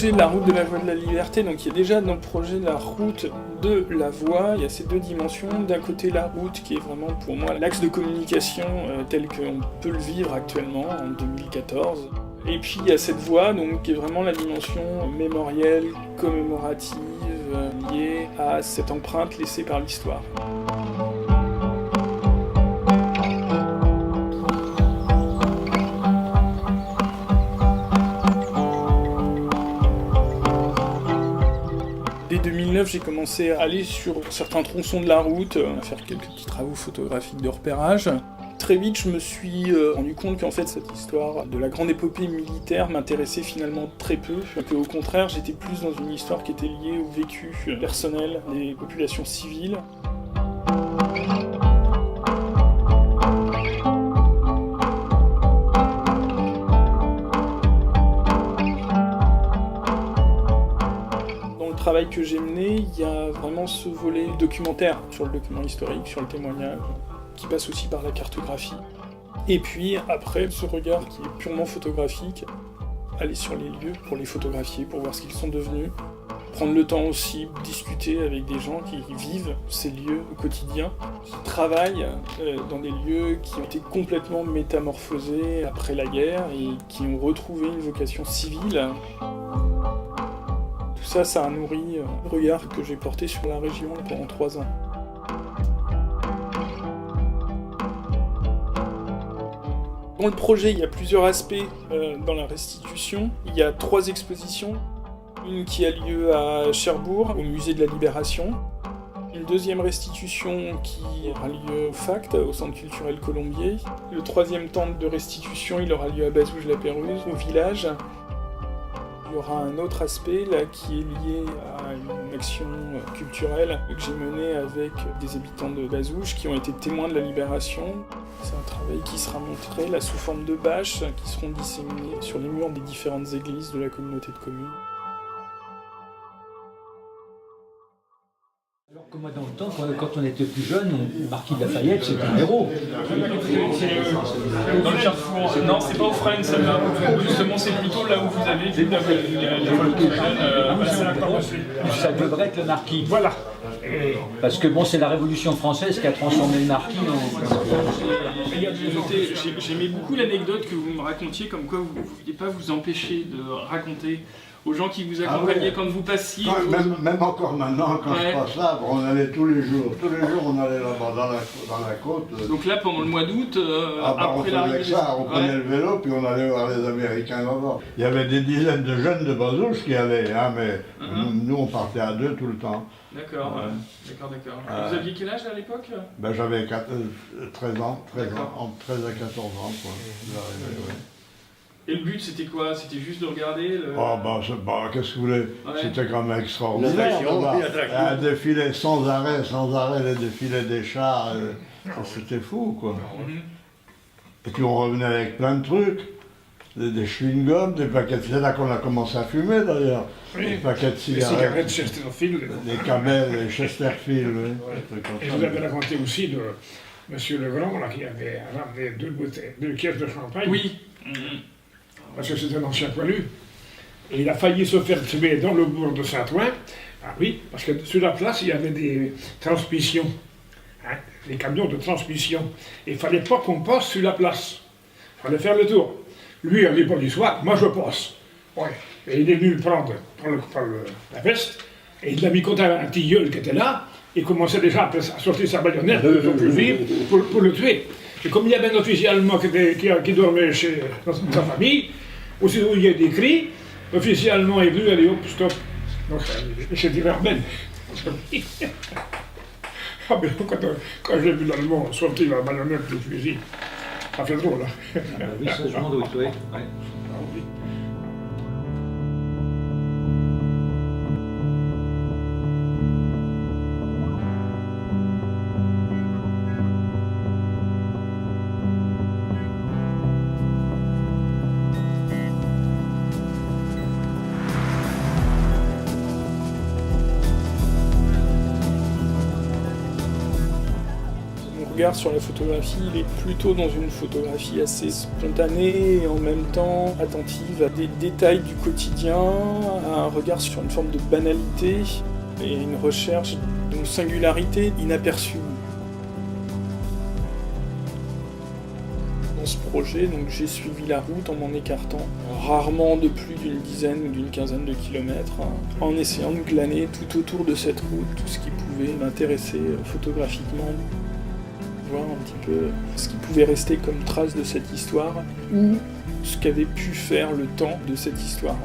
projet de la route de la Voie de la Liberté, donc il y a déjà dans le projet la route de la voie, il y a ces deux dimensions. D'un côté la route qui est vraiment pour moi l'axe de communication tel qu'on peut le vivre actuellement en 2014. Et puis il y a cette voie donc, qui est vraiment la dimension mémorielle, commémorative, liée à cette empreinte laissée par l'histoire. Dès 2009, j'ai commencé à aller sur certains tronçons de la route, à faire quelques petits travaux photographiques de repérage. Très vite, je me suis rendu compte qu'en fait, cette histoire de la grande épopée militaire m'intéressait finalement très peu. Qu'au contraire, j'étais plus dans une histoire qui était liée au vécu personnel des populations civiles. Le travail que j'ai mené, il y a vraiment ce volet documentaire sur le document historique, sur le témoignage, qui passe aussi par la cartographie. Et puis après, ce regard qui est purement photographique, aller sur les lieux pour les photographier, pour voir ce qu'ils sont devenus, prendre le temps aussi de discuter avec des gens qui vivent ces lieux au quotidien, qui travaillent dans des lieux qui ont été complètement métamorphosés après la guerre et qui ont retrouvé une vocation civile. Tout ça, ça a nourri le regard que j'ai porté sur la région pendant 3 ans. Dans le projet, il y a plusieurs aspects dans la restitution. Il y a 3 expositions. Une qui a lieu à Cherbourg, au musée de la Libération. Une deuxième restitution qui aura lieu au FACT, au Centre culturel Colombier. Le 3e temps de restitution, il aura lieu à Bazouges-la-Pérouse, au village. Il y aura un autre aspect là, qui est lié à une action culturelle que j'ai menée avec des habitants de Bazouges qui ont été témoins de la libération. C'est un travail qui sera montré là, sous forme de bâches qui seront disséminées sur les murs des différentes églises de la communauté de communes. Alors que moi dans le temps, quand on était plus jeune, le marquis de Lafayette c'était un héros. Dans le Carrefour, non c'est pas au Fresnes celle-là, justement c'est plutôt là où vous avez vu Ça devrait être le marquis. Voilà. Parce que bon, c'est la Révolution française qui a transformé le marquis J'aimais beaucoup l'anecdote que vous me racontiez, comme quoi vous ne pouviez pas vous empêcher de raconter aux gens qui vous accompagnaient quand vous passiez. Même encore maintenant, quand je passe là, on allait tous les jours. Tous les jours, on allait là-bas, dans la côte. Donc là, pendant le mois d'août, on faisait ça, on prenait le vélo, puis on allait voir les Américains là-bas. Il y avait des dizaines de jeunes de Bazouges qui allaient, hein, mais nous, on partait à 2 tout le temps. D'accord, d'accord. Vous aviez quel âge à l'époque? J'avais 13 ans, entre 13 et 14 ans. Quoi. Et le but c'était quoi? C'était juste de regarder qu'est-ce que vous voulez? C'était quand même extraordinaire. Un défilé sans arrêt, les défilés des chars, c'était fou quoi. Et puis on revenait avec plein de trucs, des chewing-gums, des paquets de... C'est là qu'on a commencé à fumer d'ailleurs. Des paquets de cigarettes, des Camel, des Chesterfield. Et vous avez raconté aussi de M. Legrand là, qui avait ramené 2 caisses de champagne. Oui. Parce que c'est un ancien poilu. Et il a failli se faire tuer dans le bourg de Saint-Ouen. Ah oui, parce que sur la place, il y avait des transmissions. Hein, des camions de transmission. Et il ne fallait pas qu'on passe sur la place. Il fallait faire le tour. Lui, à l'époque du soir, moi je passe. Ouais. Et il est venu le prendre par la veste. Et il l'a mis contre un tilleul qui était là. Il commençait déjà à sortir sa baïonnette de son fusil pour le tuer. Et comme il y avait un officier allemand qui dormait dans sa famille, aussi où il y a des cris, l'officier allemand est venu, allez hop, stop. Donc c'est dit Verben. Quand j'ai vu l'allemand sortir la baïonnette du fusil, ça fait drôle. Hein. Oui, ça je m'en doute, oui. regard sur la photographie, il est plutôt dans une photographie assez spontanée et en même temps attentive à des détails du quotidien, à un regard sur une forme de banalité et une recherche d'une singularité inaperçue. Dans ce projet, donc, j'ai suivi la route en m'en écartant, rarement de plus d'une dizaine ou d'une quinzaine de kilomètres, en essayant de glaner tout autour de cette route, tout ce qui pouvait m'intéresser photographiquement, voir un petit peu ce qui pouvait rester comme trace de cette histoire, ou ce qu'avait pu faire le temps de cette histoire.